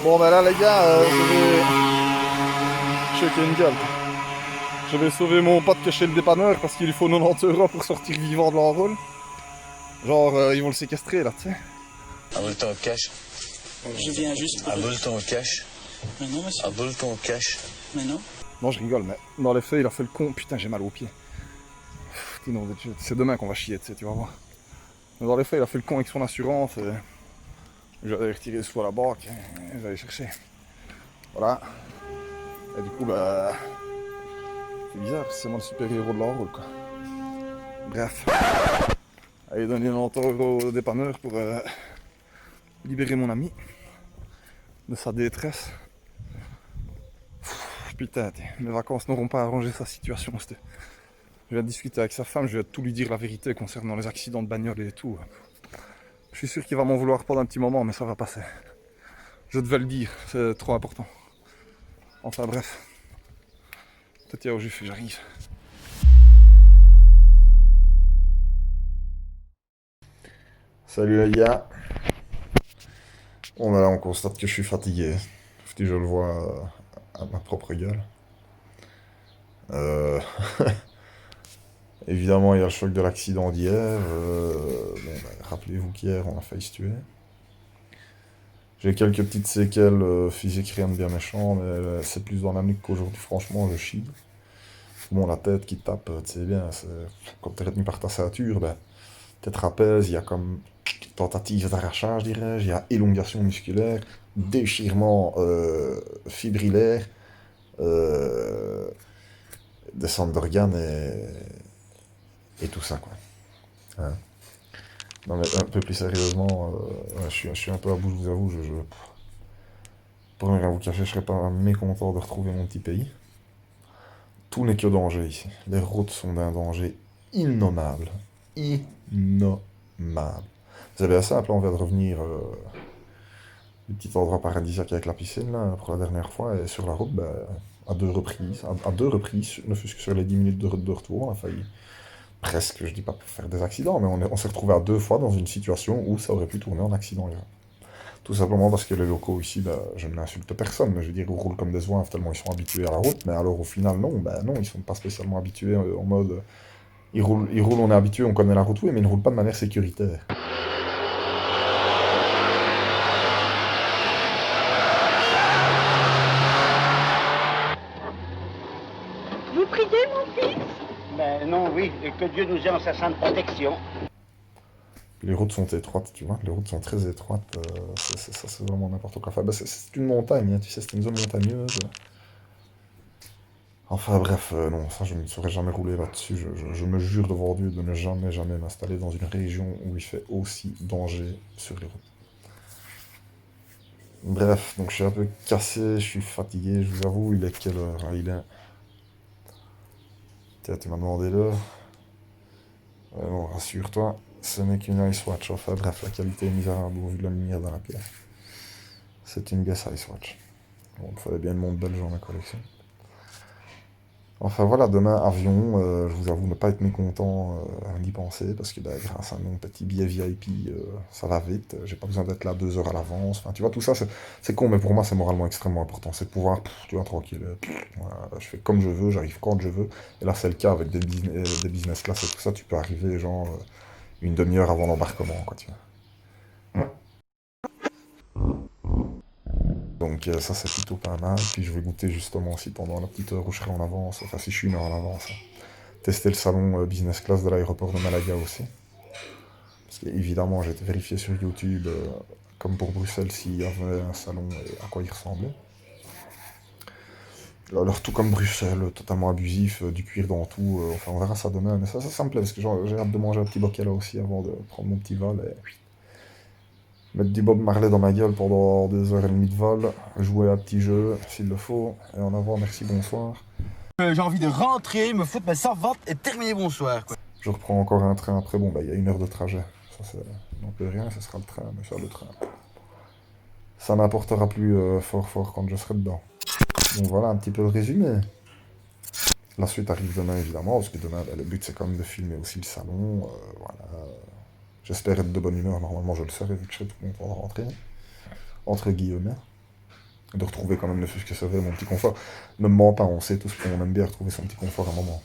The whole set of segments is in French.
Bon bah là les gars, je vais checker une gueule. Je vais sauver mon pote qui est chez le dépanneur parce qu'il lui faut 90 € pour sortir vivant de l'enrôle. Genre ils vont le séquestrer là, tu sais. Aboule ton cash. Je viens juste pour... Aboule ton cash. Mais non, monsieur. Aboule ton cash. Mais non. Non je rigole mais dans les faits il a fait le con. Putain j'ai mal aux pieds. Putain, c'est demain qu'on va chier, tu sais, tu vas voir. Mais dans les faits il a fait le con avec son assurance. Et... je vais aller retirer les sous à la banque. Et je vais aller chercher. Voilà. Et du coup bah... c'est bizarre, c'est moi le super-héros de l'enrôle quoi. Bref. Allez donner 90 € au dépanneur pour libérer mon ami de sa détresse. Putain, mes vacances n'auront pas arrangé sa situation. Je vais discuter avec sa femme, je vais tout lui dire la vérité concernant les accidents de bagnole et tout. Je suis sûr qu'il va m'en vouloir pendant un petit moment, mais ça va passer. Je devais le dire, c'est trop important. Enfin bref. Peut-être au jus, j'arrive. Salut les gars. Bon bah là on constate que je suis fatigué. Si je le vois à ma propre gueule. Évidemment il y a le choc de l'accident d'hier. Bon, bah, rappelez-vous qu'hier on a failli se tuer. J'ai quelques petites séquelles physiques, rien de bien méchant, mais c'est plus dans la nuque qu'aujourd'hui, franchement je chie. Bon la tête qui tape, tu sais bien, quand t'es retenu par ta ceinture, ben, tête rappelle, il y a comme tentative d'arrachage, dirais-je, il y a élongation musculaire, déchirement fibrillaire, descente d'organes et tout ça, quoi. Hein. Non mais un peu plus sérieusement, je suis un peu à bout, je vous avoue, pour ne rien vous cacher, je serais pas mécontent de retrouver mon petit pays. Tout n'est que danger ici. Les routes sont d'un danger innommable. Innommable. C'est bien simple, on vient de revenir du petit endroit paradisiaque avec la piscine, là, pour la dernière fois, et sur la route, bah, à deux reprises, ne fût-ce que sur les 10 minutes de retour, on a failli presque, je dis pas pour faire des accidents, mais on s'est retrouvé à 2 fois dans une situation où ça aurait pu tourner en accident grave. Tout simplement parce que les locaux ici, bah, je n'insulte personne, mais je veux dire, ils roulent comme des oins tellement ils sont habitués à la route, mais alors au final, non, bah, non, ils sont pas spécialement habitués en mode... ils roulent, on est habitué, on connaît la route, oui, mais ils ne roulent pas de manière sécuritaire. Vous priez, mon fils? Ben non, oui, et que Dieu nous ait en sa sainte protection. Les routes sont étroites, tu vois, les routes sont très étroites, ça c'est vraiment n'importe quoi. Enfin, bah, c'est une montagne, hein, tu sais, c'est une zone montagneuse. Enfin bref, non, ça je ne saurais jamais rouler là-dessus, je me jure devant Dieu de ne jamais, jamais m'installer dans une région où il fait aussi danger sur les routes. Bref, donc je suis un peu cassé, je suis fatigué, je vous avoue, il est quelle heure là? Il est... Tiens, tu m'as demandé l'heure. Bon, rassure-toi, ce n'est qu'une Ice Watch. Enfin bref, la qualité est misérable au vu de la lumière dans la pièce. C'est une Guess Ice Watch. Bon, il fallait bien une montre belge dans ma collection. Enfin voilà, demain, avion, je vous avoue ne pas être mécontent d'y penser, parce que bah, grâce à mon petit billet VIP, ça va vite, j'ai pas besoin d'être là 2 heures à l'avance, enfin tu vois, tout ça, c'est con, mais pour moi c'est moralement extrêmement important, c'est de pouvoir, tu vois, tranquille, voilà, je fais comme je veux, j'arrive quand je veux, et là c'est le cas avec des business class et tout ça, tu peux arriver genre une demi-heure avant l'embarquement, quoi, tu vois. Donc ça c'est plutôt pas mal, puis je vais goûter justement aussi pendant la petite heure où je serai en avance, enfin si je suis une heure en avance, hein. Tester le salon business class de l'aéroport de Malaga aussi. Parce qu'évidemment j'ai été vérifié sur YouTube, comme pour Bruxelles, s'il y avait un salon et à quoi il ressemblait. Alors tout comme Bruxelles, totalement abusif, du cuir dans tout, enfin on verra ça demain, mais ça me plaît, parce que j'ai hâte de manger un petit là aussi avant de prendre mon petit vol et... mettre du Bob Marley dans ma gueule pendant 2 heures et demie de vol, jouer à un petit jeu s'il le faut, et en avant, merci, bonsoir. J'ai envie de rentrer, me foutre ma servante et terminer bonsoir, quoi. Je reprends encore un train après, bon bah il y a 1 heure de trajet, ça c'est... n'en peut rien, ce sera le train, mais faire le train. Ça n'apportera plus fort quand je serai dedans. Donc voilà un petit peu le résumé. La suite arrive demain évidemment, parce que demain bah, le but c'est quand même de filmer aussi le salon, voilà. J'espère être de bonne humeur, normalement je le serai vu que je serai tout content de rentrer, entre guillemets. de retrouver quand même ne fût-ce que ça fait mon petit confort. Ne me mens pas, on sait tous qu'on aime bien retrouver son petit confort à un moment.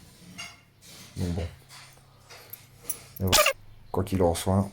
Donc bon. Mais voilà. Quoi qu'il en soit,